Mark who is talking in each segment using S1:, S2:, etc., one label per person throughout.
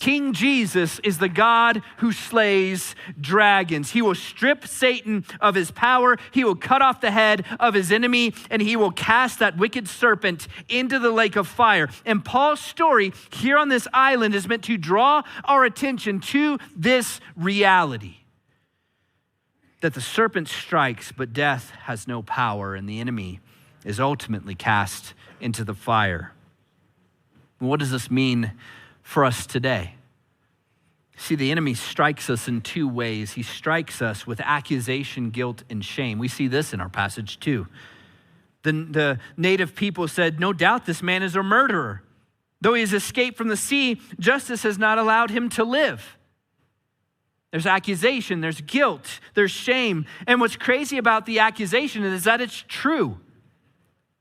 S1: King Jesus is the God who slays dragons. He will strip Satan of his power. He will cut off the head of his enemy, and he will cast that wicked serpent into the lake of fire. And Paul's story here on this island is meant to draw our attention to this reality, that the serpent strikes, but death has no power, and the enemy is ultimately cast into the fire. What does this mean for us today? See, the enemy strikes us in two ways. He strikes us with accusation, guilt, and shame. We see this in our passage too. The native people said, "No doubt this man is a murderer. Though he has escaped from the sea, justice has not allowed him to live." There's accusation, there's guilt, there's shame. And what's crazy about the accusation is that it's true.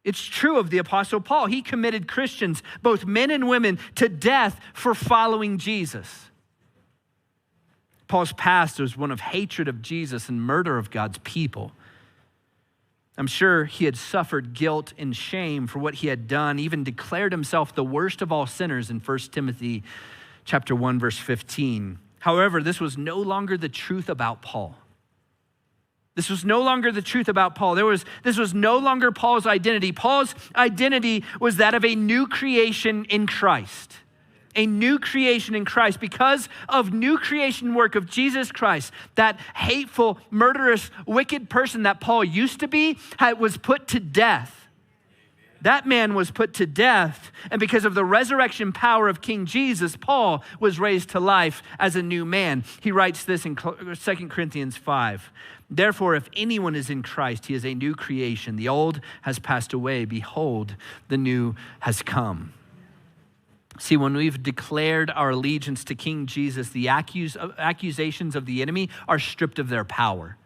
S1: It's true of the Apostle Paul. He committed Christians, both men and women, to death for following Jesus. Paul's past was one of hatred of Jesus and murder of God's people. I'm sure he had suffered guilt and shame for what he had done, even declared himself the worst of all sinners in 1 Timothy chapter 1, verse 15. However, this was no longer the truth about Paul. This was no longer the truth about Paul. This was no longer Paul's identity. Paul's identity was that of a new creation in Christ. A new creation in Christ. Because of new creation work of Jesus Christ, that hateful, murderous, wicked person that Paul used to be was put to death. That man was put to death, and because of the resurrection power of King Jesus, Paul was raised to life as a new man. He writes this in 2 Corinthians 5. Therefore, if anyone is in Christ, he is a new creation. The old has passed away. Behold, the new has come. See, when we've declared our allegiance to King Jesus, the accusations of the enemy are stripped of their power.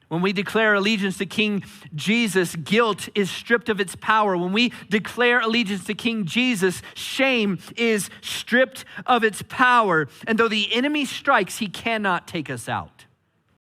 S1: When we declare allegiance to King Jesus, guilt is stripped of its power. When we declare allegiance to King Jesus, shame is stripped of its power. And though the enemy strikes, he cannot take us out.